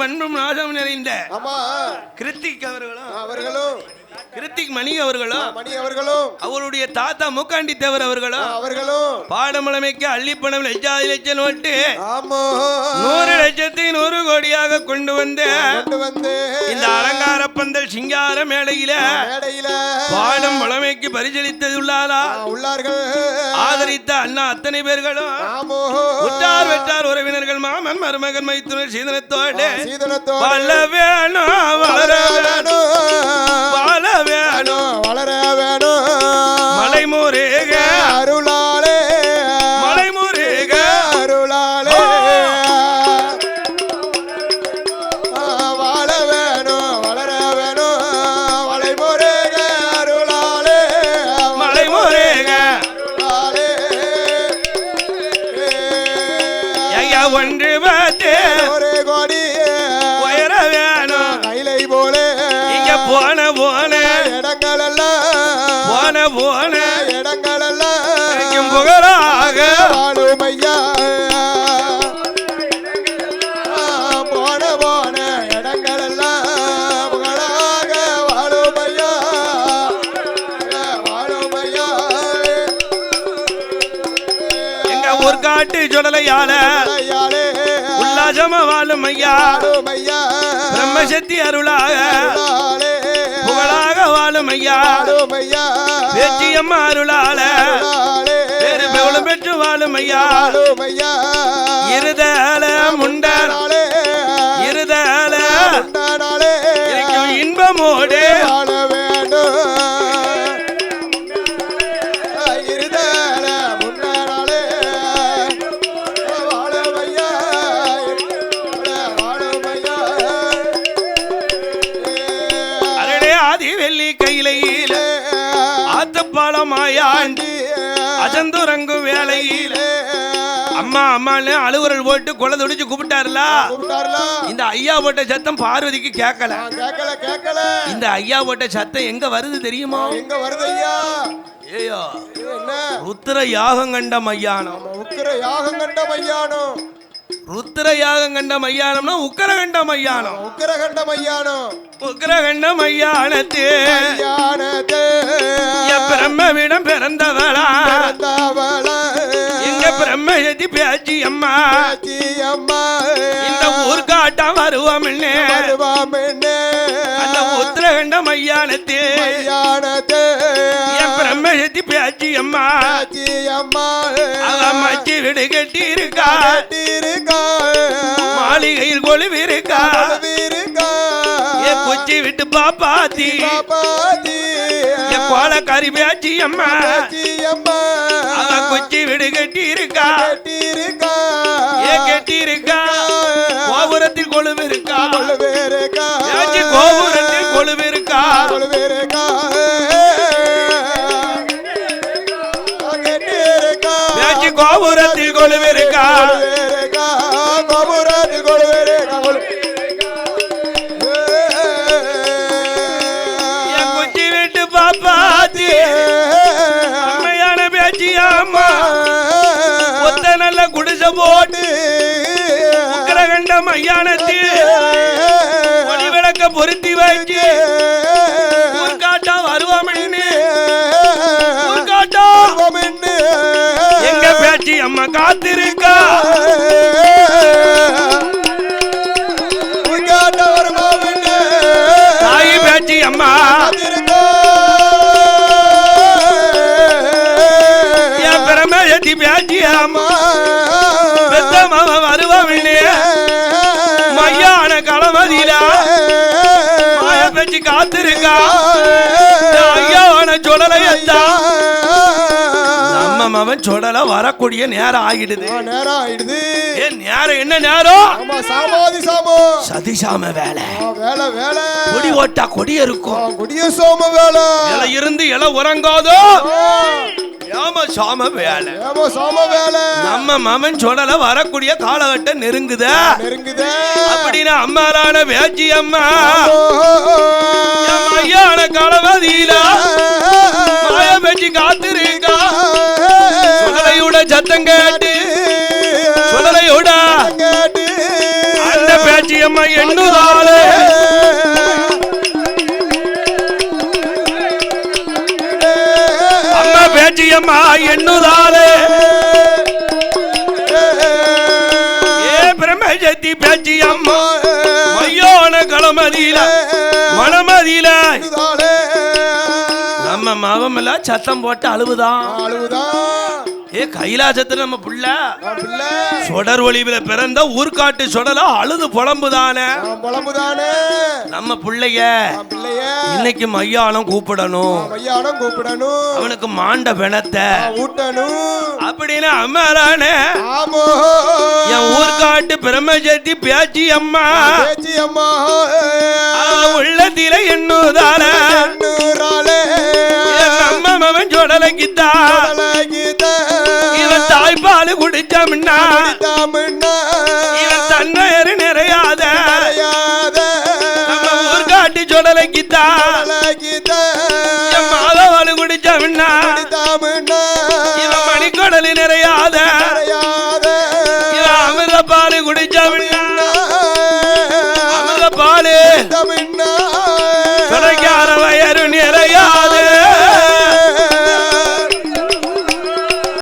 அன்பும் நாசம் நிறைந்த கிருத்திக் அவர்களும் கிருத்திக் மணி அவர்களும் அவருடைய தாத்தா மூக்காண்டி தேவர் அவர்களும் பாடமளமைக்கு அள்ளிப்பணம் லட்சாதி லட்சம் நோட்டு 100 லட்சத்தை 100 கோடியாக கொண்டு வந்து இந்த அலங்கார பந்தல் சிங்கார மேடையில பாடம் மளமைக்கு பரிசளித்தது உள்ளார்கள் ஆதரித்த அண்ணா அத்தனை பேர்களும் உற்றார் வெற்றார் உறவினர்கள் மாமன் மருமகன் மைத்துனர் சீதனத்தோடு வளர வேணும் வளர வேணும் மலைமுருக அருளாலே மலைமுருக அருளாலே வாழ வேணும் வளர வேணும் மலைமுருக அருளாலே மலைமுருக அருளாலே ஐயா ஒன்று பார்த்து ஒரு கோடி உயர வேணும் கைலை போலே இங்க போன இடங்களெல்லாம் புகழாக வாழும் ஐயா போன இடங்களெல்லாம் புகழாக வாழும் ஐயா எங்க ஒரு காட்டு சுடலையால உல்லாசமா வாழும் ஐயா பிரம்மசக்தி அருளாக புகழாக வாழும் ஐயா பேச்சியம்மா அருளால பேரு பெவளும் பெற்று வாழும் ஐயா இருதல முண்டான இருதல இன்பமோடு ஆத்துப்பாலமாயாண்டி அசந்துரங்கு வேலையில அம்மா அம்மான்னு அலுவலர் போட்டு குழந்தை துடிச்சு கூப்பிட்டாருல இந்த ஐயா போட்ட சத்தம் பார்வதிக்கு கேட்கல இந்த ஐயா போட்ட சத்தம் எங்க வருது தெரியுமா எங்க வருது ஐயா ஏயோ ருத்ர யாகம் கண்ட மையானம் ருத்ர யாகம் கண்ட மையானம்னா உக்கரகண்ட மையானம் உக்கரகண்ட மையானத்து பிரம்மவிடம் பிறந்தவளா எங்க பிரம்மயதி பேச்சி அம்மா இந்த ஊர்காட்டம் வருவோம் அந்த உத்தரகண்ட மையானத்து பிரம்மயதி பேச்சி அம்மா மச்சி வீடு கட்டி இருக்கா மாளிகையில் கொழுவி இருக்கா குச்சி விட்டு பாப்பாத்தி கோலக்காரி பேச்சி அம்மா குச்சி வீடு கட்டி இருக்கா கட்டி இருக்கா கோபுரத்தில் கொழுவு இருக்கா கோபுரத்தில் கொழுவு இருக்கா கோபுரத்தில் கொழுவு இருக்கா குச்சி விட்டு பாப்பாத்தி அம்மையான பேச்சியாமா ஒத்த நல்ல குடிசை போட்டு உக்கரகண்ட மையானத்தில் ஒளி விளக்க பொருத்தி வச்சு ஊர்காட்டா வருவோம் எங்க பேச்சி அம்மா காத்திருக்கா தாயி பேச்சி அம்மா என் பிரமயத்தி பேச்சி அம்மா பெத்தமாவ வருவவில்லை மையான களமதியில மாய பேச்சு காத்திருக்கா ஐயாவான சொல்லலையத்தா அவன் சொல்லல வரக்கூடிய நேரம் ஆகிடுது நேரம் என்ன நேரம் சதிசாம வேலை கொடி ஓட்டா கொடி இருக்கும் இலை இருந்து இலை உறங்காதோ சாம வேலை நம்ம மமன் சொல்லல வரக்கூடிய காலகட்டம் நெருங்குத அப்படின்னு அம்மாரான வேச்சி அம்மா ஐயான காலவதியில மாய பேச்சு காத்திருக்கா சுடலையோட சத்தம் கேட்டு சுடலையோட அந்த பேச்சு பேச்சியம்மா எண்ணுதாளே அம்மா பேச்சியம்மா எண்ணுதாளே ஏ பிரம்மசக்தி பேச்சியம்மா மையோன களமதியில மனமதியில நம்ம மாவமெல்லாம் சத்தம் போட்டு அழுவுதான் ஏ கைலாசத்துல நம்ம புள்ள சொடர் ஒளிவில பிறந்த ஊர்காட்டு சொடல அழுது புலம்புதானே நம்ம பிள்ளைய இன்னைக்கு மையானம் கூப்பிடணும் அவனுக்கு மாண்ட பிணத்தை ஊட்டணும் அப்படின்னு அம்மாரானே என் ஊர்காட்டு பிரம்மசக்தி பேச்சி அம்மா உள்ளத்தில எண்ணுதான அம்மாவன் சொடலங்கித்தா இவன் தாய்ப்பால் குடிச்சம்னா இவன் தண்ணீர் நிறையாத நம்ம ஊர்காட்டி சொடலங்கித்தா மாதவாள் குடிச்சம்னா இவன் மணிக்கொடலி நிறையாத இவன் அமிர்த பால் குடிச்சம்னா அமிர்த பால்